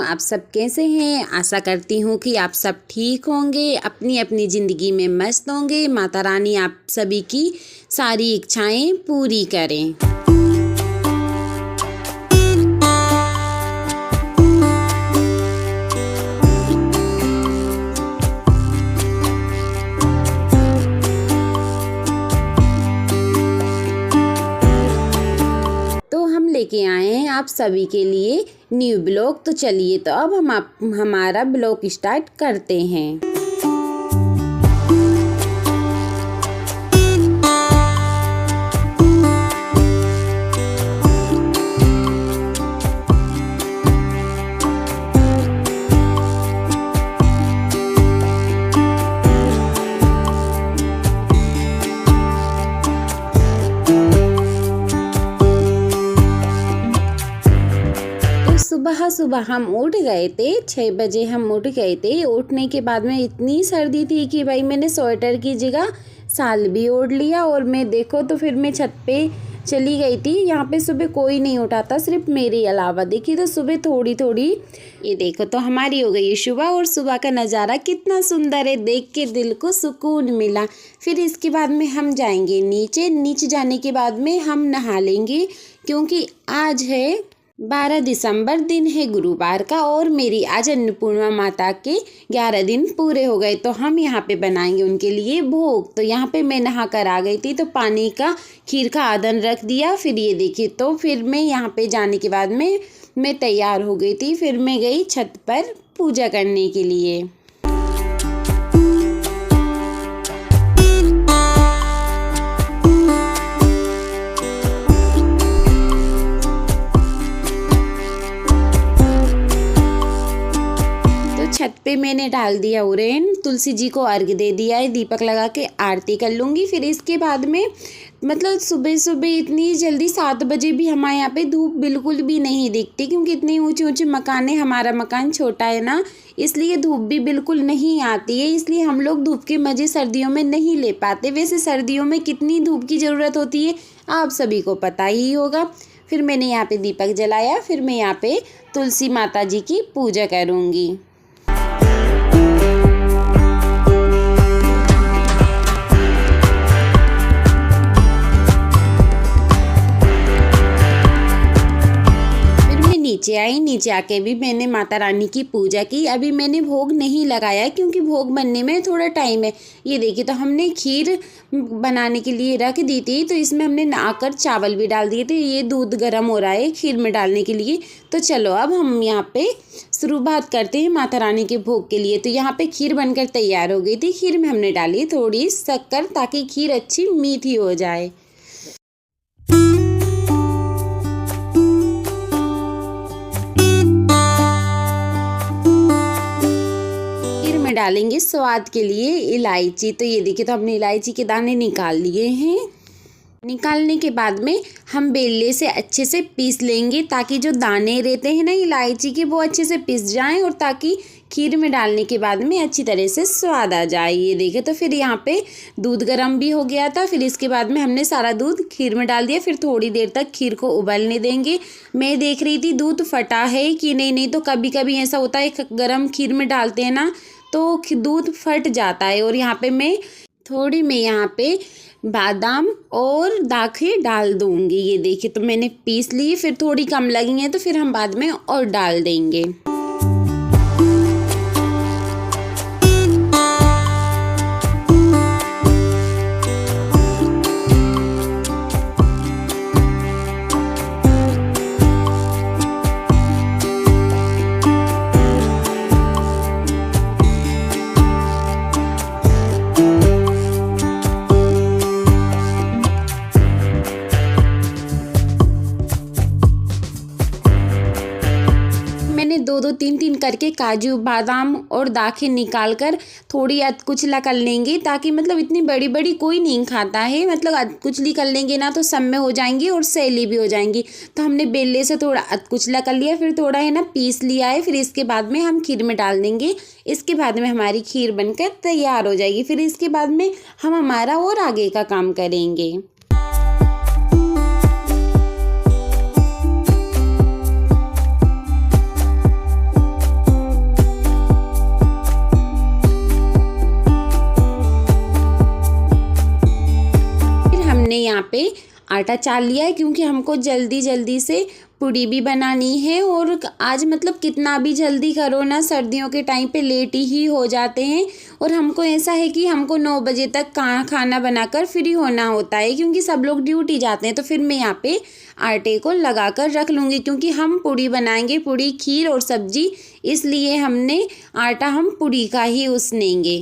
आप सब कैसे हैं। आशा करती हूँ कि आप सब ठीक होंगे, अपनी अपनी ज़िंदगी में मस्त होंगे। माता रानी आप सभी की सारी इच्छाएं पूरी करें। लेके आए हैं आप सभी के लिए न्यू ब्लॉग। तो चलिए तो अब हम हमारा ब्लॉग स्टार्ट करते हैं। सुबह हम उठ गए थे, 6 बजे हम उठ गए थे। उठने के बाद में इतनी सर्दी थी कि भाई मैंने स्वेटर की जगह शाल भी ओढ़ लिया और मैं देखो तो फिर मैं छत पे चली गई थी। यहाँ पे सुबह कोई नहीं उठा था, सिर्फ मेरे अलावा। देखिए तो सुबह थोड़ी थोड़ी ये देखो तो हमारी हो गई सुबह। और सुबह का नज़ारा कितना सुंदर है, देख के दिल को सुकून मिला। फिर इसके बाद में हम जाएंगे नीचे जाने के बाद में हम नहा लेंगे, क्योंकि आज है 12 दिसंबर, दिन है गुरुवार का। और मेरी आज अन्नपूर्णा माता के 11 दिन पूरे हो गए, तो हम यहाँ पे बनाएंगे उनके लिए भोग। तो यहाँ पे मैं नहा कर आ गई थी, तो पानी का खीर का आदन रख दिया। फिर ये देखिए तो फिर मैं यहाँ पे जाने के बाद में मैं तैयार हो गई थी। फिर मैं गई छत पर पूजा करने के लिए। छत पे मैंने डाल दिया उरेन, तुलसी जी को अर्घ दे दिया है, दीपक लगा के आरती कर लूँगी। फिर इसके बाद में मतलब सुबह सुबह इतनी जल्दी 7 बजे भी हमारे यहाँ पे धूप बिल्कुल भी नहीं दिखती, क्योंकि इतने ऊंचे ऊंचे मकान है। हमारा मकान छोटा है ना, इसलिए धूप भी बिल्कुल नहीं आती है। इसलिए हम लोग धूप के मज़े सर्दियों में नहीं ले पाते। वैसे सर्दियों में कितनी धूप की ज़रूरत होती है आप सभी को पता ही होगा। फिर मैंने यहाँ पे दीपक जलाया। फिर मैं यहाँ पे तुलसी माता जी की पूजा करूँगी। नीचे आके भी मैंने माता रानी की पूजा की। अभी मैंने भोग नहीं लगाया, क्योंकि भोग बनने में थोड़ा टाइम है। ये देखिए तो हमने खीर बनाने के लिए रख दी थी, तो इसमें हमने नहाकर चावल भी डाल दिए थे। ये दूध गर्म हो रहा है खीर में डालने के लिए। तो चलो अब हम यहाँ पे शुरुआत करते हैं माता रानी के भोग के लिए। तो यहाँ पे खीर बनकर तैयार हो गई थी। खीर में हमने डाली थोड़ी शक्कर, ताकि खीर अच्छी मीठी हो जाए। डालेंगे स्वाद के लिए इलायची। तो ये देखिए तो हमने इलायची के दाने निकाल लिए हैं। निकालने के बाद में हम बेलने से अच्छे से पीस लेंगे, ताकि जो दाने रहते हैं ना इलायची के वो अच्छे से पिस जाएं, और ताकि खीर में डालने के बाद में अच्छी तरह से स्वाद आ जाए। ये देखिए तो फिर यहाँ पे दूध गर्म भी हो गया था। फिर इसके बाद में हमने सारा दूध खीर में डाल दिया। फिर थोड़ी देर तक खीर को उबलने देंगे। मैं देख रही थी दूध फटा है कि नहीं तो कभी कभी ऐसा होता है गर्म खीर में डालते हैं ना तो दूध फट जाता है। और यहाँ पे मैं यहाँ पे बादाम और दाखें डाल दूँगी। ये देखिए तो मैंने पीस ली। फिर थोड़ी कम लगी हैं तो फिर हम बाद में और डाल देंगे। दो 3 करके काजू बादाम और दाखें निकाल कर थोड़ी अधकुचला कर लेंगे, ताकि मतलब इतनी बड़ी बड़ी कोई नहीं खाता है। मतलब अधकुचली कर लेंगे ना तो सब में हो जाएंगी और सैली भी हो जाएंगी। तो हमने बेले से थोड़ा अधकुचला कर लिया, फिर थोड़ा है ना पीस लिया है। फिर इसके बाद में हम खीर में डाल देंगे। इसके बाद में हमारी खीर बनकर तैयार हो जाएगी। फिर इसके बाद में हम हमारा और आगे का काम करेंगे। यहाँ पे आटा चाल लिया है, क्योंकि हमको जल्दी जल्दी से पूड़ी भी बनानी है। और आज मतलब कितना भी जल्दी करो ना, सर्दियों के टाइम पे लेट ही हो जाते हैं। और हमको ऐसा है कि हमको 9 बजे तक खाना बनाकर फ्री होना होता है, क्योंकि सब लोग ड्यूटी जाते हैं। तो फिर मैं यहाँ पे आटे को लगा कर रख लूँगी, क्योंकि हम पूड़ी बनाएंगे, पूड़ी, खीर और सब्जी, इसलिए हमने आटा हम पूड़ी का ही उसनेंगे।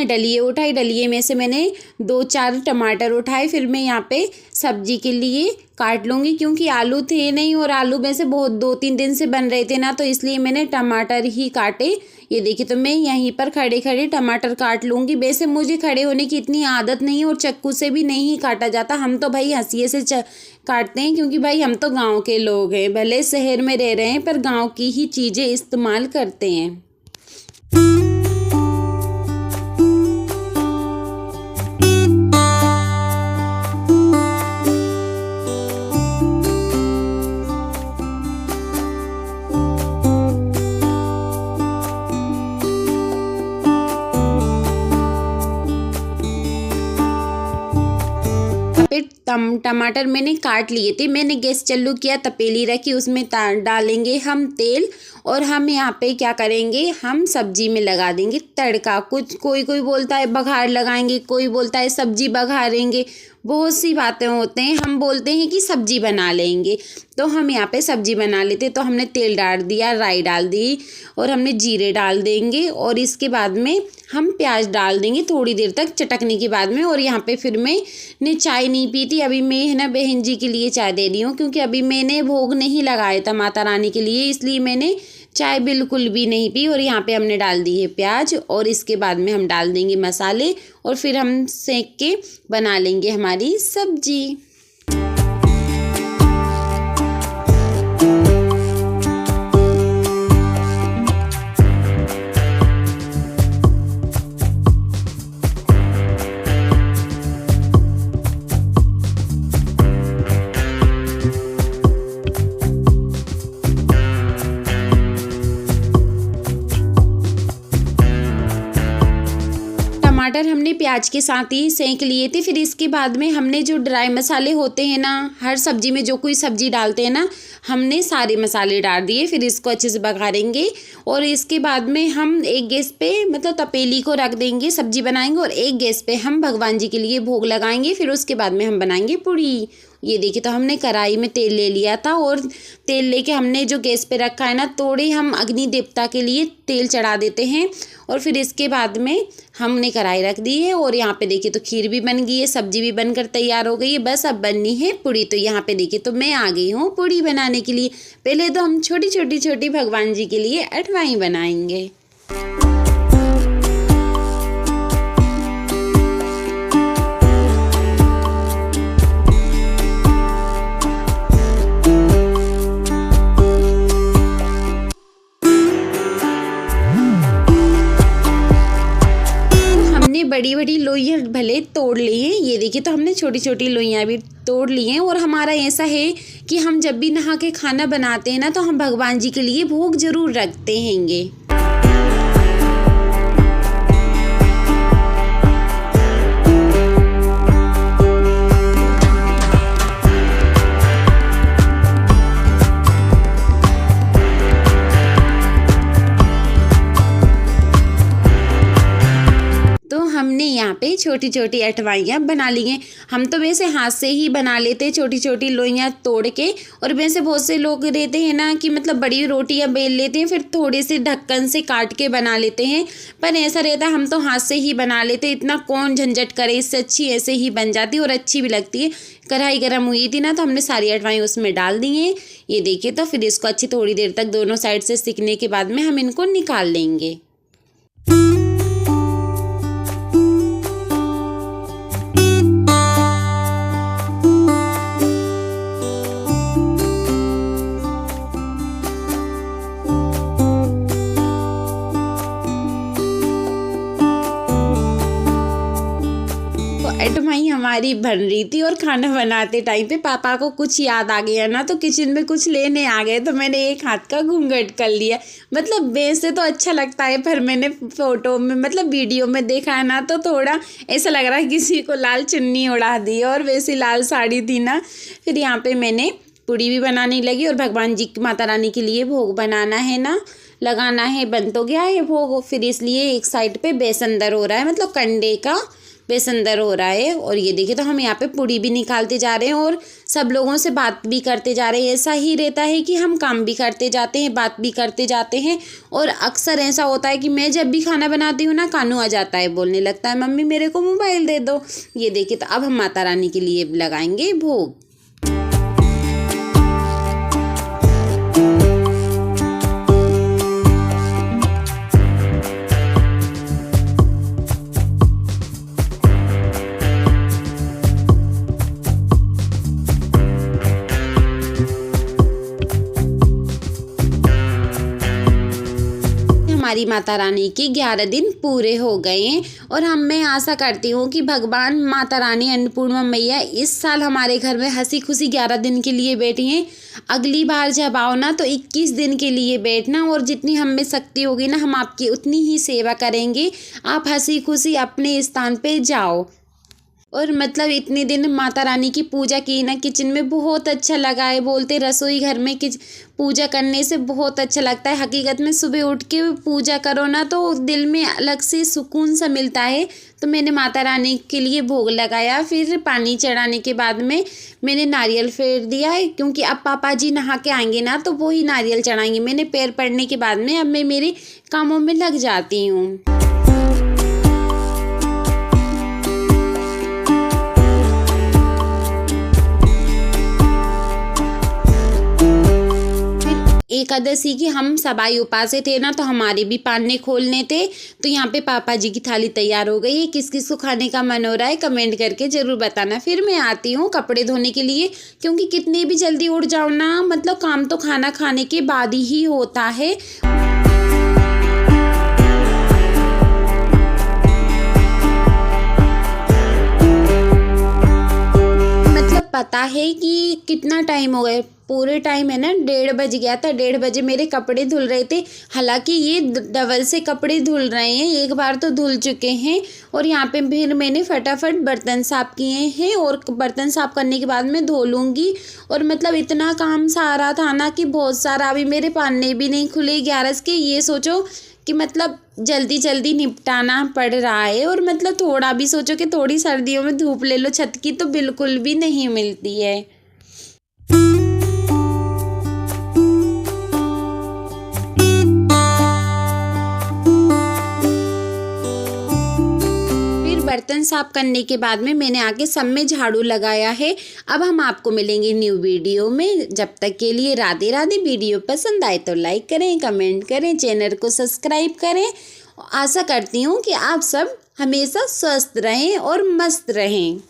डलिए उठाई, डलिए में से मैंने 2-4 टमाटर उठाए। फिर मैं यहाँ पे सब्जी के लिए काट लूँगी, क्योंकि आलू थे नहीं और आलू में से बहुत 2-3 दिन से बन रहे थे ना, तो इसलिए मैंने टमाटर ही काटे। ये देखिए, तो मैं यहीं पर खड़े खड़े टमाटर काट लूँगी। वैसे मुझे खड़े होने की इतनी आदत नहीं है और चक्कू से भी नहीं काटा जाता। हम तो भाई हंसिए से काटते हैं, क्योंकि भाई हम तो गाँव के लोग हैं, भले शहर में रह रहे हैं पर गाँव की ही चीज़ें इस्तेमाल करते हैं। टमाटर मैंने काट लिए थे। मैंने गैस चालू किया, तपेली रखी, उसमें डालेंगे हम तेल। और हम यहाँ पे क्या करेंगे, हम सब्जी में लगा देंगे तड़का। कोई बोलता है बघार लगाएंगे, कोई बोलता है सब्जी बघारेंगे, बहुत सी बातें होते हैं। हम बोलते हैं कि सब्जी बना लेंगे, तो हम यहाँ पे सब्जी बना लेते। तो हमने तेल डाल दिया, राई डाल दी और हमने जीरे डाल देंगे। और इसके बाद में हम प्याज डाल देंगे थोड़ी देर तक चटकने के बाद में। और यहाँ पे फिर मैंने चाय नहीं पी थी, अभी मैं है ना बहन जी के लिए चाय दे रही हूँ, क्योंकि अभी मैंने भोग नहीं लगाया था माता रानी के लिए, इसलिए मैंने चाय बिल्कुल भी नहीं पी। और यहाँ पे हमने डाल दी है प्याज, और इसके बाद में हम डाल देंगे मसाले, और फिर हम सेक के बना लेंगे हमारी सब्जी। टमाटर हमने प्याज के साथ ही सेंक लिए थे। फिर इसके बाद में हमने जो ड्राई मसाले होते हैं ना, हर सब्जी में जो कोई सब्जी डालते हैं ना, हमने सारे मसाले डाल दिए। फिर इसको अच्छे से बघारेंगे। और इसके बाद में हम एक गैस पे मतलब तपेली को रख देंगे, सब्जी बनाएंगे, और एक गैस पे हम भगवान जी के लिए भोग लगाएंगे। फिर उसके बाद में हम बनाएंगे पूड़ी। ये देखिए, तो हमने कढ़ाई में तेल ले लिया था, और तेल लेके हमने जो गैस पे रखा है ना, थोड़े हम अग्नि देवता के लिए तेल चढ़ा देते हैं। और फिर इसके बाद में हमने कढ़ाई रख दी है। और यहाँ पे देखिए, तो खीर भी बन गई है, सब्जी भी बनकर तैयार हो गई है, बस अब बननी है पूड़ी। तो यहाँ पे देखिए, तो मैं आ गई हूँ पूड़ी बनाने के लिए। पहले तो हम छोटी भगवान जी के लिए अठवाई बनाएंगे। बड़ी बड़ी लोइयाँ भले तोड़ ली हैं, ये देखिए, तो हमने छोटी छोटी लोइयाँ भी तोड़ ली हैं। और हमारा ऐसा है कि हम जब भी नहा के खाना बनाते हैं ना, तो हम भगवान जी के लिए भोग जरूर रखते हैंगे। हमने यहाँ पे छोटी छोटी अठवाइयाँ बना ली हैं। हम तो वैसे हाथ से ही बना लेते, छोटी छोटी लोइयाँ तोड़ के। और वैसे बहुत से लोग रहते हैं ना कि मतलब बड़ी रोटियाँ बेल लेते हैं, फिर थोड़े से ढक्कन से काट के बना लेते हैं। पर ऐसा रहता है, हम तो हाथ से ही बना लेते, इतना कौन झंझट करे, इससे अच्छी ऐसे ही बन जाती है और अच्छी भी लगती है। कढ़ाई गर्म हुई थी ना, तो हमने सारी अठवाइयाँ उसमें डाल दी हैं। ये देखिए, तो फिर इसको अच्छी थोड़ी देर तक दोनों साइड से सिकने के बाद में हम इनको निकाल लेंगे। हमारी बन रही थी और खाना बनाते टाइम पे पापा को कुछ याद आ गया ना, तो किचन में कुछ लेने आ गए, तो मैंने एक हाथ का घूंघट कर लिया। मतलब वैसे तो अच्छा लगता है, पर मैंने फ़ोटो में मतलब वीडियो में देखा है ना, तो थोड़ा ऐसा लग रहा है किसी को लाल चुन्नी उड़ा दी, और वैसी लाल साड़ी थी ना। फिर यहाँ पे मैंने पूड़ी भी बनाने लगी, और भगवान जी माता रानी के लिए भोग बनाना है ना, लगाना है, बन तो गया है भोग। फिर इसलिए एक साइड पे बेसन दर हो रहा है, मतलब कंडे का बेसन दर हो रहा है। और ये देखिए, तो हम यहाँ पे पूड़ी भी निकालते जा रहे हैं और सब लोगों से बात भी करते जा रहे हैं। ऐसा ही रहता है कि हम काम भी करते जाते हैं, बात भी करते जाते हैं। और अक्सर ऐसा होता है कि मैं जब भी खाना बनाती हूँ ना, कानू आ जाता है, बोलने लगता है मम्मी मेरे को मोबाइल दे दो। ये देखिए, तो अब हम माता रानी के लिए लगाएंगे भोग। हमारी माता रानी के 11 दिन पूरे हो गए हैं, और मैं आशा करती हूँ कि भगवान माता रानी अन्नपूर्णा मैया इस साल हमारे घर में हंसी खुशी 11 दिन के लिए बैठी हैं। अगली बार जब आओ ना, तो 21 दिन के लिए बैठना, और जितनी हम में शक्ति होगी ना, हम आपकी उतनी ही सेवा करेंगे। आप हंसी खुशी अपने स्थान पे जाओ। और मतलब इतने दिन माता रानी की पूजा की ना, किचन में बहुत अच्छा लगा है। बोलते रसोई घर में पूजा करने से बहुत अच्छा लगता है। हकीकत में सुबह उठ के पूजा करो ना, तो दिल में अलग से सुकून सा मिलता है। तो मैंने माता रानी के लिए भोग लगाया, फिर पानी चढ़ाने के बाद में मैंने नारियल फेर दिया है, क्योंकि अब पापा जी नहा के आएंगे ना, तो वो ही नारियल चढ़ाएंगे। मैंने पैर पड़ने के बाद में अब मैं मेरे कामों में लग जाती हूँ। एकादशी की हम सबाई उपासे थे ना, तो हमारे भी पाने खोलने थे। तो यहाँ पे पापा जी की थाली तैयार हो गई है। किस किस को खाने का मन हो रहा है कमेंट करके ज़रूर बताना। फिर मैं आती हूँ कपड़े धोने के लिए, क्योंकि कितने भी जल्दी उठ जाओ ना, मतलब काम तो खाना खाने के बाद ही होता है। पता है कि कितना टाइम हो गया, पूरे टाइम है ना 1:30 बज गया था। 1:30 बजे मेरे कपड़े धुल रहे थे। हालांकि ये डबल से कपड़े धुल रहे हैं, एक बार तो धुल चुके हैं। और यहाँ पे फिर मैंने फटाफट बर्तन साफ़ किए हैं, और बर्तन साफ़ करने के बाद मैं धो लूँगी। और मतलब इतना काम सारा था ना कि बहुत सारा, अभी मेरे पाने भी नहीं खुले 11 के। ये सोचो कि मतलब जल्दी जल्दी निपटाना पड़ रहा है। और मतलब थोड़ा भी सोचो कि थोड़ी सर्दियों में धूप ले लो छत की, तो बिल्कुल भी नहीं मिलती है। बर्तन साफ करने के बाद में मैंने आके सब में झाड़ू लगाया है। अब हम आपको मिलेंगे न्यू वीडियो में। जब तक के लिए राधे राधे। वीडियो पसंद आए तो लाइक करें, कमेंट करें, चैनल को सब्सक्राइब करें। आशा करती हूँ कि आप सब हमेशा स्वस्थ रहें और मस्त रहें।